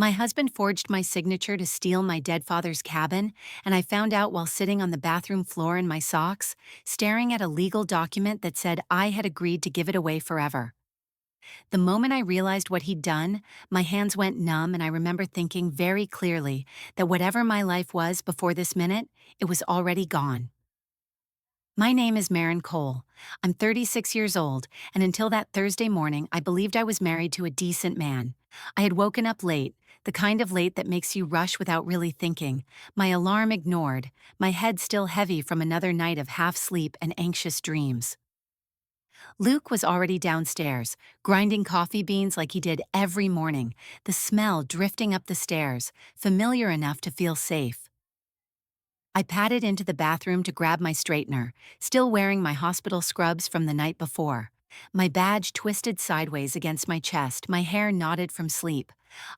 My husband forged my signature to steal my dead father's cabin, and I found out while sitting on the bathroom floor in my socks, staring at a legal document that said I had agreed to give it away forever. The moment I realized what he'd done, my hands went numb, and I remember thinking very clearly that whatever my life was before this minute, it was already gone. My name is Marin Cole. I'm 36 years old, and until that Thursday morning, I believed I was married to a decent man. I had woken up late, the kind of late that makes you rush without really thinking, my alarm ignored, my head still heavy from another night of half sleep and anxious dreams. Luke was already downstairs, grinding coffee beans like he did every morning, the smell drifting up the stairs, familiar enough to feel safe. I padded into the bathroom to grab my straightener, still wearing my hospital scrubs from the night before. My badge twisted sideways against my chest, my hair knotted from sleep.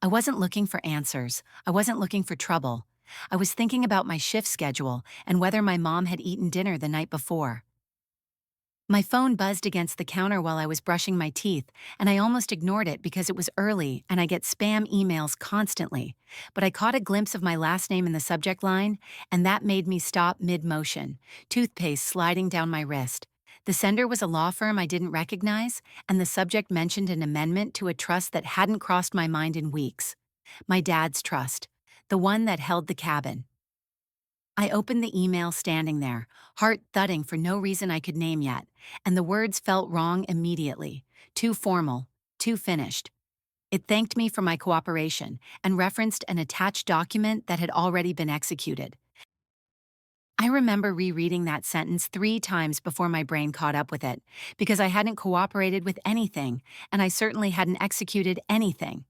I wasn't looking for answers. I wasn't looking for trouble. I was thinking about my shift schedule and whether my mom had eaten dinner the night before. My phone buzzed against the counter while I was brushing my teeth, and I almost ignored it because it was early and I get spam emails constantly. But I caught a glimpse of my last name in the subject line, and that made me stop mid-motion, toothpaste sliding down my wrist. The sender was a law firm I didn't recognize, and the subject mentioned an amendment to a trust that hadn't crossed my mind in weeks. My dad's trust, the one that held the cabin. I opened the email standing there, heart thudding for no reason I could name yet, and the words felt wrong immediately, too formal, too finished. It thanked me for my cooperation and referenced an attached document that had already been executed. I remember rereading that sentence 3 times before my brain caught up with it, because I hadn't cooperated with anything, and I certainly hadn't executed anything.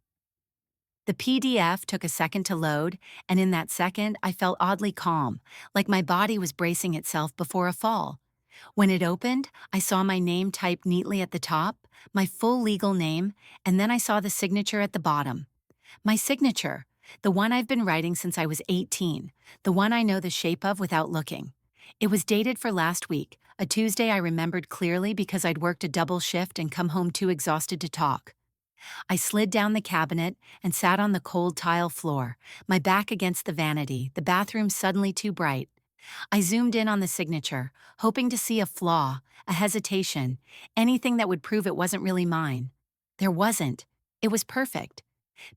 The PDF took a second to load, and in that second, I felt oddly calm, like my body was bracing itself before a fall. When it opened, I saw my name typed neatly at the top, my full legal name, and then I saw the signature at the bottom. My signature, the one I've been writing since I was 18, the one I know the shape of without looking. It was dated for last week, a Tuesday I remembered clearly because I'd worked a double shift and come home too exhausted to talk. I slid down the cabinet and sat on the cold tile floor, my back against the vanity, the bathroom suddenly too bright. I zoomed in on the signature, hoping to see a flaw, a hesitation, anything that would prove it wasn't really mine. There wasn't. It was perfect.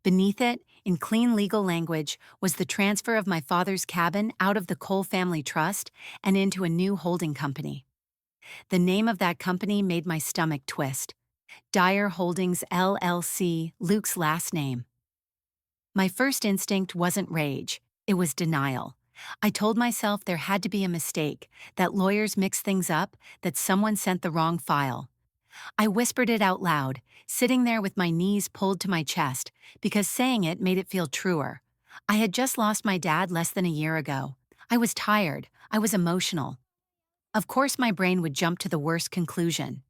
Beneath it, in clean legal language, was the transfer of my father's cabin out of the Cole family trust and into a new holding company. The name of that company made my stomach twist. Dyer Holdings LLC, Luke's last name. My first instinct wasn't rage, it was denial. I told myself there had to be a mistake, that lawyers mixed things up, that someone sent the wrong file. I whispered it out loud, sitting there with my knees pulled to my chest, because saying it made it feel truer. I had just lost my dad less than a year ago. I was tired, I was emotional. Of course my brain would jump to the worst conclusion.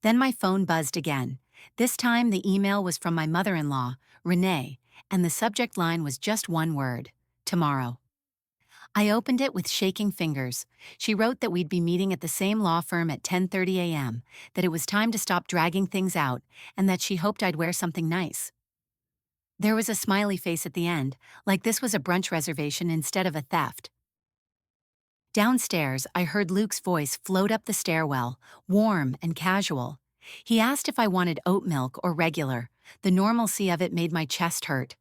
Then my phone buzzed again. This time the email was from my mother-in-law, Renee, and the subject line was just one word: tomorrow. I opened it with shaking fingers. She wrote that we'd be meeting at the same law firm at 10:30 a.m., that it was time to stop dragging things out, and that she hoped I'd wear something nice. There was a smiley face at the end, like this was a brunch reservation instead of a theft. Downstairs, I heard Luke's voice float up the stairwell, warm and casual. He asked if I wanted oat milk or regular. The normalcy of it made my chest hurt.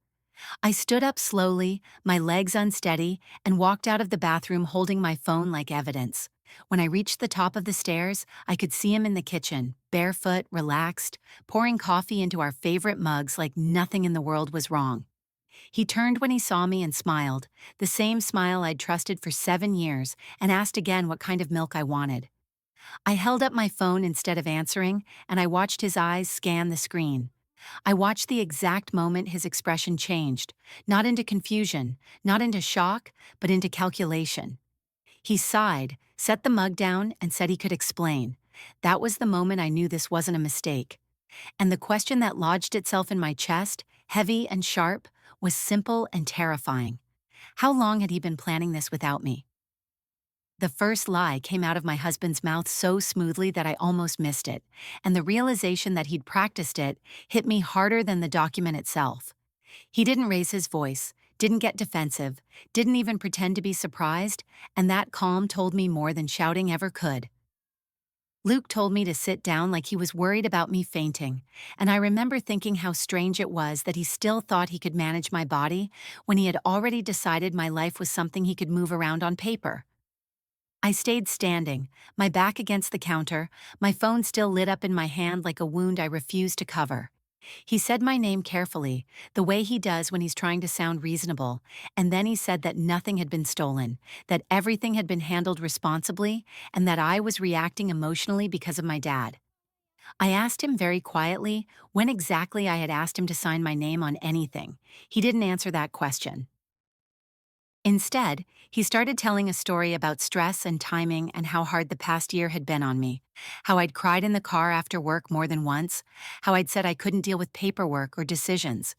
I stood up slowly, my legs unsteady, and walked out of the bathroom holding my phone like evidence. When I reached the top of the stairs, I could see him in the kitchen, barefoot, relaxed, pouring coffee into our favorite mugs like nothing in the world was wrong. He turned when he saw me and smiled, the same smile I'd trusted for 7 years, and asked again what kind of milk I wanted. I held up my phone instead of answering, and I watched his eyes scan the screen. I watched the exact moment his expression changed, not into confusion, not into shock, but into calculation. He sighed, set the mug down, and said he could explain. That was the moment I knew this wasn't a mistake. And the question that lodged itself in my chest, heavy and sharp, was simple and terrifying. How long had he been planning this without me? The first lie came out of my husband's mouth so smoothly that I almost missed it, and the realization that he'd practiced it hit me harder than the document itself. He didn't raise his voice, didn't get defensive, didn't even pretend to be surprised, and that calm told me more than shouting ever could. Luke told me to sit down like he was worried about me fainting, and I remember thinking how strange it was that he still thought he could manage my body when he had already decided my life was something he could move around on paper. I stayed standing, my back against the counter, my phone still lit up in my hand like a wound I refused to cover. He said my name carefully, the way he does when he's trying to sound reasonable, and then he said that nothing had been stolen, that everything had been handled responsibly, and that I was reacting emotionally because of my dad. I asked him very quietly when exactly I had asked him to sign my name on anything. He didn't answer that question. Instead, he started telling a story about stress and timing and how hard the past year had been on me, how I'd cried in the car after work more than once, how I'd said I couldn't deal with paperwork or decisions.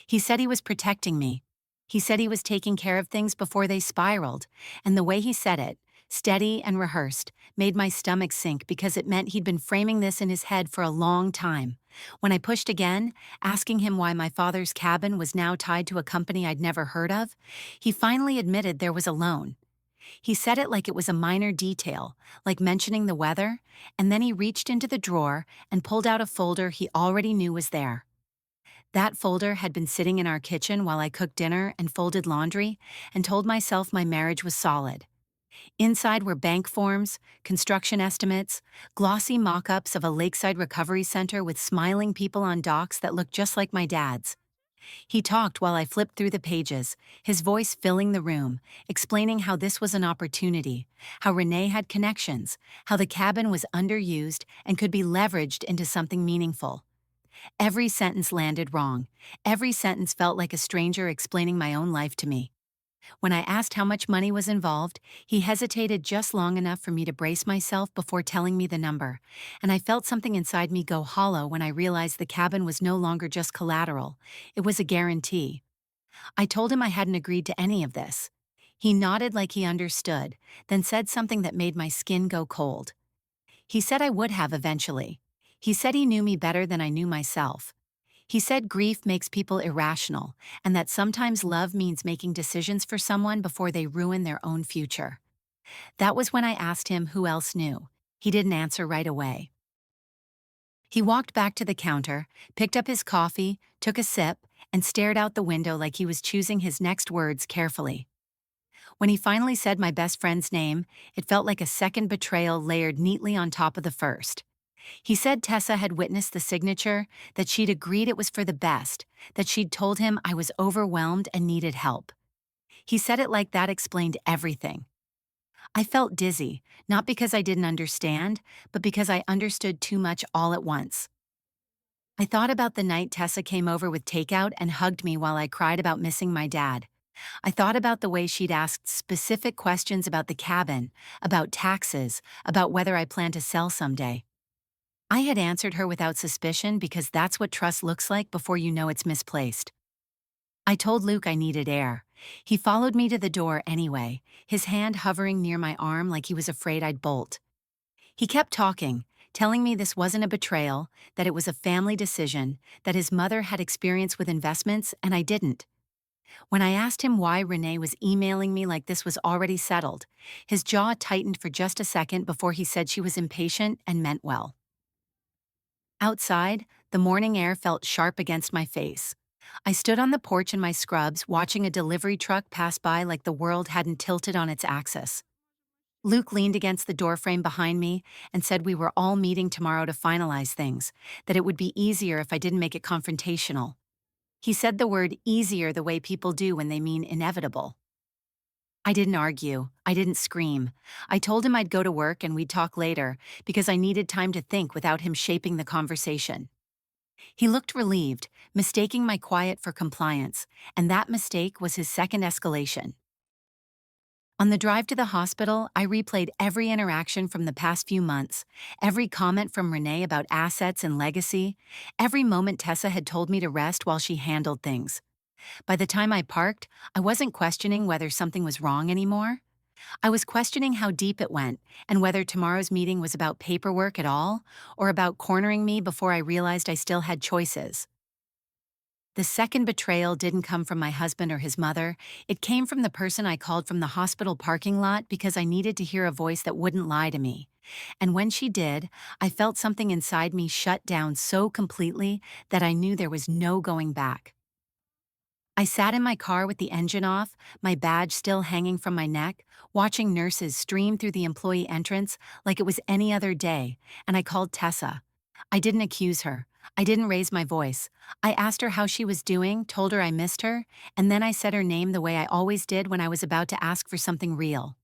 He said he was protecting me. He said he was taking care of things before they spiraled, and the way he said it, steady and rehearsed, made my stomach sink because it meant he'd been framing this in his head for a long time. When I pushed again, asking him why my father's cabin was now tied to a company I'd never heard of, he finally admitted there was a loan. He said it like it was a minor detail, like mentioning the weather, and then he reached into the drawer and pulled out a folder he already knew was there. That folder had been sitting in our kitchen while I cooked dinner and folded laundry and told myself my marriage was solid. Inside were bank forms, construction estimates, glossy mock-ups of a lakeside recovery center with smiling people on docks that looked just like my dad's. He talked while I flipped through the pages, his voice filling the room, explaining how this was an opportunity, how Renee had connections, how the cabin was underused and could be leveraged into something meaningful. Every sentence landed wrong. Every sentence felt like a stranger explaining my own life to me. When I asked how much money was involved, he hesitated just long enough for me to brace myself before telling me the number, and I felt something inside me go hollow when I realized the cabin was no longer just collateral, it was a guarantee. I told him I hadn't agreed to any of this. He nodded like he understood, then said something that made my skin go cold. He said I would have eventually. He said he knew me better than I knew myself. He said grief makes people irrational, and that sometimes love means making decisions for someone before they ruin their own future. That was when I asked him who else knew. He didn't answer right away. He walked back to the counter, picked up his coffee, took a sip, and stared out the window like he was choosing his next words carefully. When he finally said my best friend's name, it felt like a second betrayal layered neatly on top of the first. He said Tessa had witnessed the signature, that she'd agreed it was for the best, that she'd told him I was overwhelmed and needed help. He said it like that explained everything. I felt dizzy, not because I didn't understand, but because I understood too much all at once. I thought about the night Tessa came over with takeout and hugged me while I cried about missing my dad. I thought about the way she'd asked specific questions about the cabin, about taxes, about whether I plan to sell someday. I had answered her without suspicion because that's what trust looks like before you know it's misplaced. I told Luke I needed air. He followed me to the door anyway, his hand hovering near my arm like he was afraid I'd bolt. He kept talking, telling me this wasn't a betrayal, that it was a family decision, that his mother had experience with investments and I didn't. When I asked him why Renee was emailing me like this was already settled, his jaw tightened for just a second before he said she was impatient and meant well. Outside, the morning air felt sharp against my face. I stood on the porch in my scrubs, watching a delivery truck pass by like the world hadn't tilted on its axis. Luke leaned against the doorframe behind me and said we were all meeting tomorrow to finalize things, that it would be easier if I didn't make it confrontational. He said the word easier the way people do when they mean inevitable. I didn't argue. I didn't scream. I told him I'd go to work and we'd talk later because I needed time to think without him shaping the conversation. He looked relieved, mistaking my quiet for compliance, and that mistake was his second escalation. On the drive to the hospital, I replayed every interaction from the past few months, every comment from Renee about assets and legacy, every moment Tessa had told me to rest while she handled things. By the time I parked, I wasn't questioning whether something was wrong anymore. I was questioning how deep it went and whether tomorrow's meeting was about paperwork at all or about cornering me before I realized I still had choices. The second betrayal didn't come from my husband or his mother. It came from the person I called from the hospital parking lot because I needed to hear a voice that wouldn't lie to me. And when she did, I felt something inside me shut down so completely that I knew there was no going back. I sat in my car with the engine off, my badge still hanging from my neck, watching nurses stream through the employee entrance like it was any other day, and I called Tessa. I didn't accuse her. I didn't raise my voice. I asked her how she was doing, told her I missed her, and then I said her name the way I always did when I was about to ask for something real.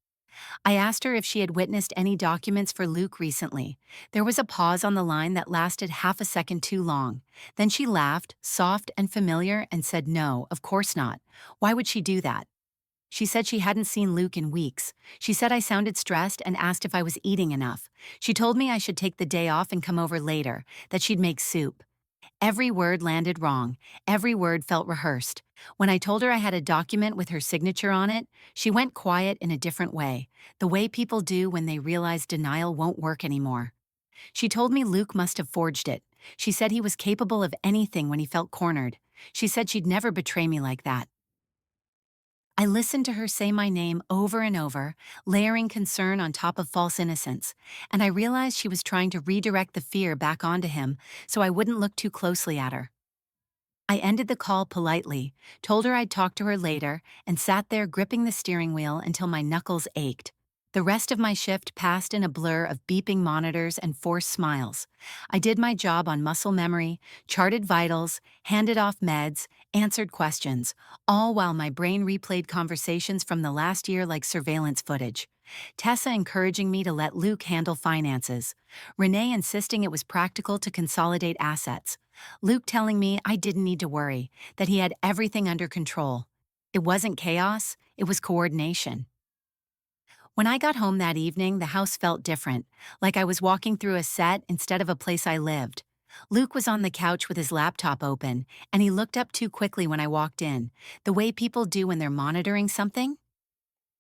I asked her if she had witnessed any documents for Luke recently. There was a pause on the line that lasted half a second too long. Then she laughed, soft and familiar, and said no, of course not. Why would she do that? She said she hadn't seen Luke in weeks. She said I sounded stressed and asked if I was eating enough. She told me I should take the day off and come over later, that she'd make soup. Every word landed wrong. Every word felt rehearsed. When I told her I had a document with her signature on it, she went quiet in a different way, the way people do when they realize denial won't work anymore. She told me Luke must have forged it. She said he was capable of anything when he felt cornered. She said she'd never betray me like that. I listened to her say my name over and over, layering concern on top of false innocence, and I realized she was trying to redirect the fear back onto him so I wouldn't look too closely at her. I ended the call politely, told her I'd talk to her later, and sat there gripping the steering wheel until my knuckles ached. The rest of my shift passed in a blur of beeping monitors and forced smiles. I did my job on muscle memory, charted vitals, handed off meds, answered questions, all while my brain replayed conversations from the last year like surveillance footage. Tessa encouraging me to let Luke handle finances. Renee insisting it was practical to consolidate assets. Luke telling me I didn't need to worry, that he had everything under control. It wasn't chaos, it was coordination. When I got home that evening, the house felt different, like I was walking through a set instead of a place I lived. Luke was on the couch with his laptop open, and he looked up too quickly when I walked in, the way people do when they're monitoring something.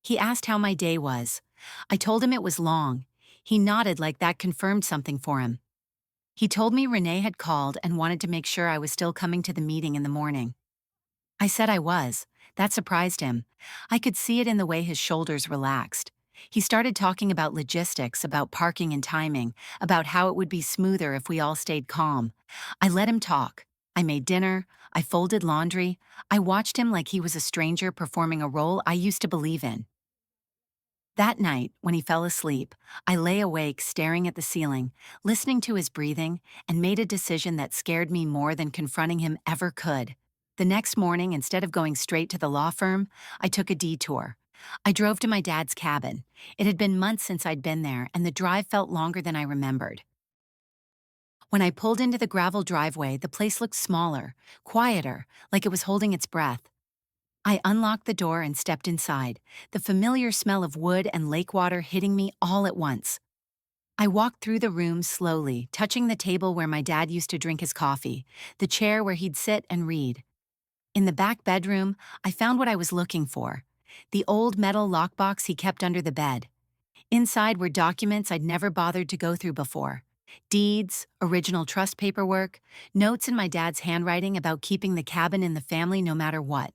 He asked how my day was. I told him it was long. He nodded like that confirmed something for him. He told me Renee had called and wanted to make sure I was still coming to the meeting in the morning. I said I was. That surprised him. I could see it in the way his shoulders relaxed. He started talking about logistics, about parking and timing, about how it would be smoother if we all stayed calm. I let him talk. I made dinner. I folded laundry. I watched him like he was a stranger performing a role I used to believe in. That night, when he fell asleep, I lay awake staring at the ceiling, listening to his breathing, and made a decision that scared me more than confronting him ever could. The next morning, instead of going straight to the law firm, I took a detour. I drove to my dad's cabin. It had been months since I'd been there, and the drive felt longer than I remembered. When I pulled into the gravel driveway, the place looked smaller, quieter, like it was holding its breath. I unlocked the door and stepped inside, the familiar smell of wood and lake water hitting me all at once. I walked through the room slowly, touching the table where my dad used to drink his coffee, the chair where he'd sit and read. In the back bedroom, I found what I was looking for, the old metal lockbox he kept under the bed. Inside were documents I'd never bothered to go through before. Deeds, original trust paperwork, notes in my dad's handwriting about keeping the cabin in the family no matter what.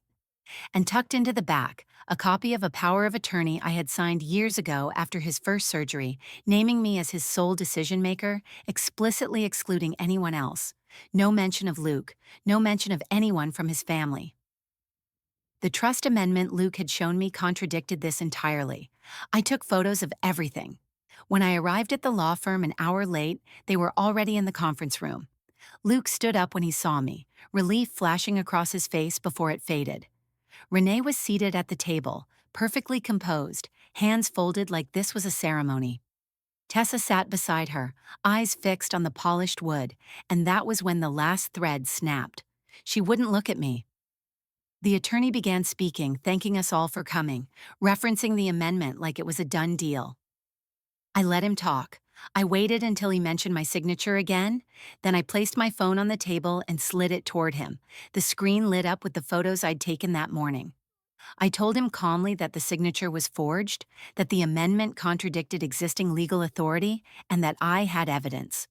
And tucked into the back, a copy of a power of attorney I had signed years ago after his first surgery, naming me as his sole decision-maker, explicitly excluding anyone else. No mention of Luke, no mention of anyone from his family. The trust amendment Luke had shown me contradicted this entirely. I took photos of everything. When I arrived at the law firm an hour late, they were already in the conference room. Luke stood up when he saw me, relief flashing across his face before it faded. Renee was seated at the table, perfectly composed, hands folded like this was a ceremony. Tessa sat beside her, eyes fixed on the polished wood, and that was when the last thread snapped. She wouldn't look at me. The attorney began speaking, thanking us all for coming, referencing the amendment like it was a done deal. I let him talk. I waited until he mentioned my signature again, then I placed my phone on the table and slid it toward him. The screen lit up with the photos I'd taken that morning. I told him calmly that the signature was forged, that the amendment contradicted existing legal authority, and that I had evidence.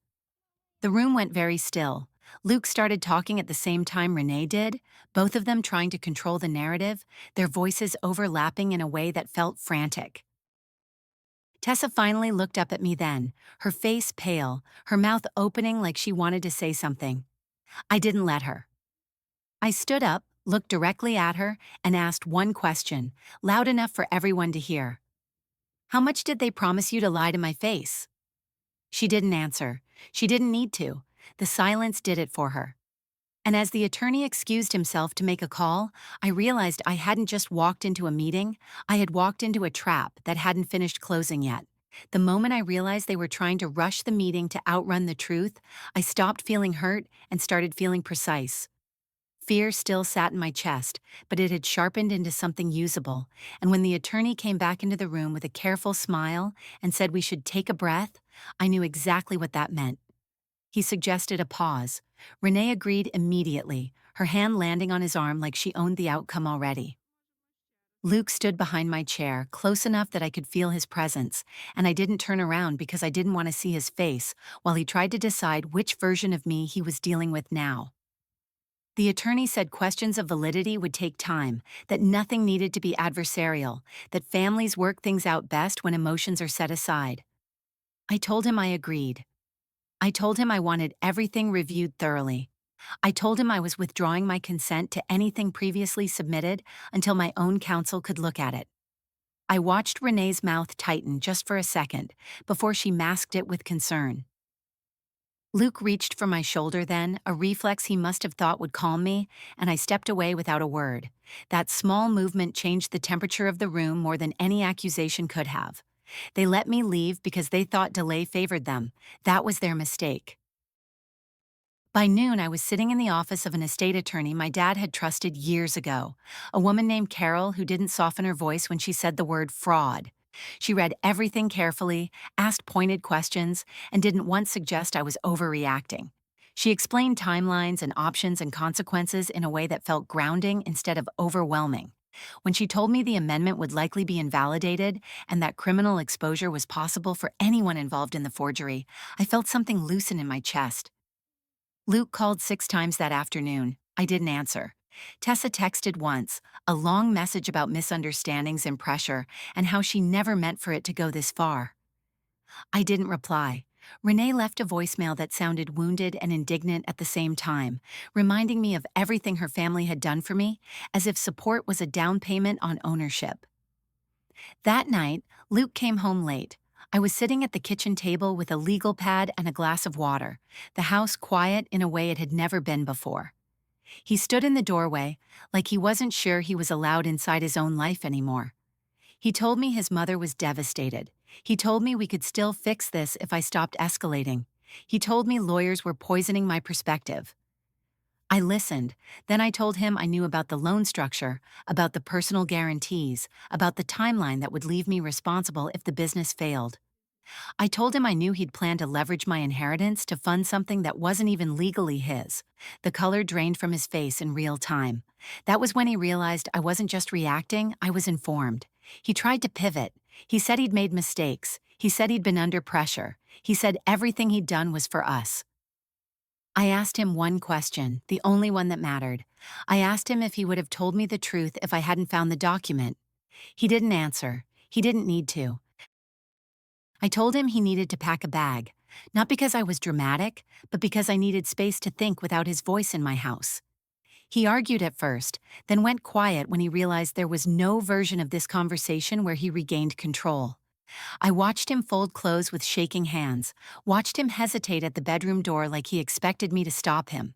The room went very still. Luke started talking at the same time Renee did, both of them trying to control the narrative, their voices overlapping in a way that felt frantic. Tessa finally looked up at me then, her face pale, her mouth opening like she wanted to say something. I didn't let her. I stood up, looked directly at her, and asked one question, loud enough for everyone to hear. How much did they promise you to lie to my face? She didn't answer. She didn't need to. The silence did it for her. And as the attorney excused himself to make a call, I realized I hadn't just walked into a meeting, I had walked into a trap that hadn't finished closing yet. The moment I realized they were trying to rush the meeting to outrun the truth, I stopped feeling hurt and started feeling precise. Fear still sat in my chest, but it had sharpened into something usable, and when the attorney came back into the room with a careful smile and said we should take a breath, I knew exactly what that meant. He suggested a pause. Renee agreed immediately, her hand landing on his arm like she owned the outcome already. Luke stood behind my chair, close enough that I could feel his presence, and I didn't turn around because I didn't want to see his face while he tried to decide which version of me he was dealing with now. The attorney said questions of validity would take time, that nothing needed to be adversarial, that families work things out best when emotions are set aside. I told him I agreed. I told him I wanted everything reviewed thoroughly. I told him I was withdrawing my consent to anything previously submitted until my own counsel could look at it. I watched Renee's mouth tighten just for a second before she masked it with concern. Luke reached for my shoulder then, a reflex he must have thought would calm me, and I stepped away without a word. That small movement changed the temperature of the room more than any accusation could have. They let me leave because they thought delay favored them. That was their mistake. By noon, I was sitting in the office of an estate attorney my dad had trusted years ago, a woman named Carol who didn't soften her voice when she said the word fraud. She read everything carefully, asked pointed questions, and didn't once suggest I was overreacting. She explained timelines and options and consequences in a way that felt grounding instead of overwhelming. When she told me the amendment would likely be invalidated and that criminal exposure was possible for anyone involved in the forgery, I felt something loosen in my chest. Luke called 6 times that afternoon. I didn't answer. Tessa texted once, a long message about misunderstandings and pressure and how she never meant for it to go this far. I didn't reply. Renee left a voicemail that sounded wounded and indignant at the same time, reminding me of everything her family had done for me, as if support was a down payment on ownership. That night, Luke came home late. I was sitting at the kitchen table with a legal pad and a glass of water, the house quiet in a way it had never been before. He stood in the doorway, like he wasn't sure he was allowed inside his own life anymore. He told me his mother was devastated. He told me we could still fix this if I stopped escalating. He told me lawyers were poisoning my perspective. I listened. Then I told him I knew about the loan structure, about the personal guarantees, about the timeline that would leave me responsible if the business failed. I told him I knew he'd planned to leverage my inheritance to fund something that wasn't even legally his. The color drained from his face in real time. That was when he realized I wasn't just reacting, I was informed. He tried to pivot. He said he'd made mistakes. He said he'd been under pressure. He said everything he'd done was for us. I asked him one question, the only one that mattered. I asked him if he would have told me the truth if I hadn't found the document. He didn't answer. He didn't need to. I told him he needed to pack a bag, not because I was dramatic, but because I needed space to think without his voice in my house. He argued at first, then went quiet when he realized there was no version of this conversation where he regained control. I watched him fold clothes with shaking hands, watched him hesitate at the bedroom door like he expected me to stop him.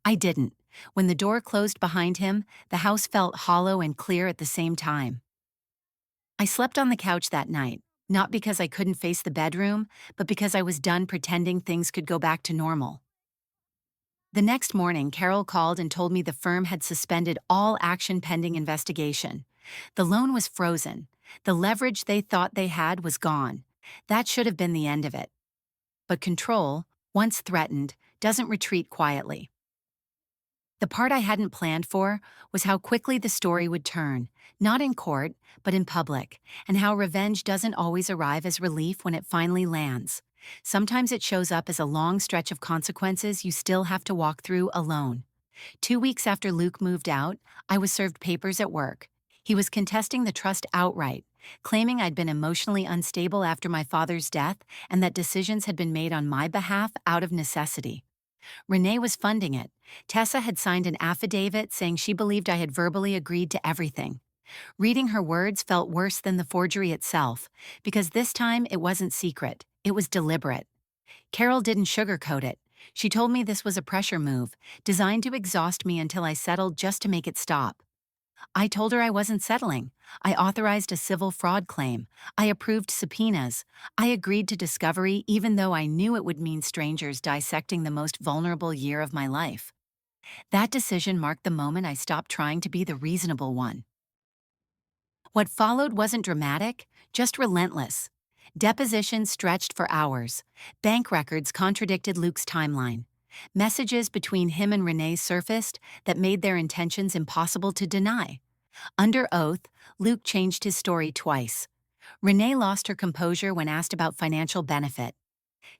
I didn't. When the door closed behind him, the house felt hollow and clear at the same time. I slept on the couch that night, not because I couldn't face the bedroom, but because I was done pretending things could go back to normal. The next morning, Carol called and told me the firm had suspended all action pending investigation. The loan was frozen. The leverage they thought they had was gone. That should have been the end of it. But control, once threatened, doesn't retreat quietly. The part I hadn't planned for was how quickly the story would turn, not in court, but in public, and how revenge doesn't always arrive as relief when it finally lands. Sometimes it shows up as a long stretch of consequences you still have to walk through alone. 2 weeks after Luke moved out, I was served papers at work. He was contesting the trust outright, claiming I'd been emotionally unstable after my father's death and that decisions had been made on my behalf out of necessity. Renee was funding it. Tessa had signed an affidavit saying she believed I had verbally agreed to everything. Reading her words felt worse than the forgery itself, because this time it wasn't secret, it was deliberate. Carol didn't sugarcoat it. She told me this was a pressure move, designed to exhaust me until I settled just to make it stop. I told her I wasn't settling. I authorized a civil fraud claim. I approved subpoenas. I agreed to discovery even though I knew it would mean strangers dissecting the most vulnerable year of my life. That decision marked the moment I stopped trying to be the reasonable one. What followed wasn't dramatic, just relentless. Depositions stretched for hours. Bank records contradicted Luke's timeline. Messages between him and Renee surfaced that made their intentions impossible to deny. Under oath, Luke changed his story twice. Renee lost her composure when asked about financial benefit.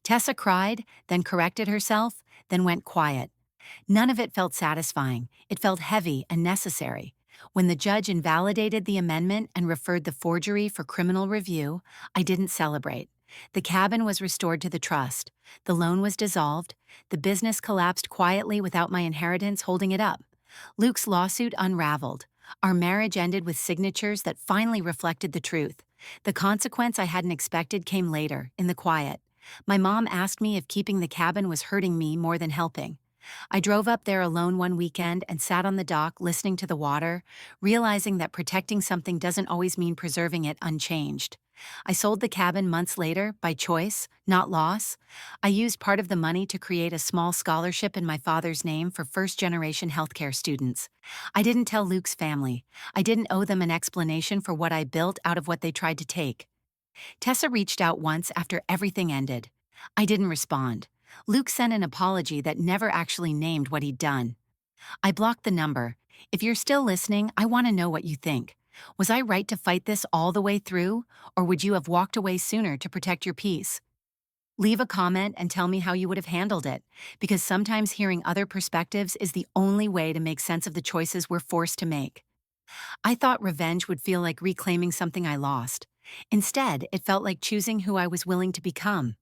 Tessa cried, then corrected herself, then went quiet. None of it felt satisfying. It felt heavy and necessary. When the judge invalidated the amendment and referred the forgery for criminal review, I didn't celebrate. The cabin was restored to the trust. The loan was dissolved. The business collapsed quietly without my inheritance holding it up. Luke's lawsuit unraveled. Our marriage ended with signatures that finally reflected the truth. The consequence I hadn't expected came later, in the quiet. My mom asked me if keeping the cabin was hurting me more than helping. I drove up there alone one weekend and sat on the dock listening to the water, realizing that protecting something doesn't always mean preserving it unchanged. I sold the cabin months later, by choice, not loss. I used part of the money to create a small scholarship in my father's name for first-generation healthcare students. I didn't tell Luke's family. I didn't owe them an explanation for what I built out of what they tried to take. Tessa reached out once after everything ended. I didn't respond. Luke sent an apology that never actually named what he'd done. I blocked the number. If you're still listening, I want to know what you think. Was I right to fight this all the way through, or would you have walked away sooner to protect your peace? Leave a comment and tell me how you would have handled it, because sometimes hearing other perspectives is the only way to make sense of the choices we're forced to make. I thought revenge would feel like reclaiming something I lost. Instead, it felt like choosing who I was willing to become.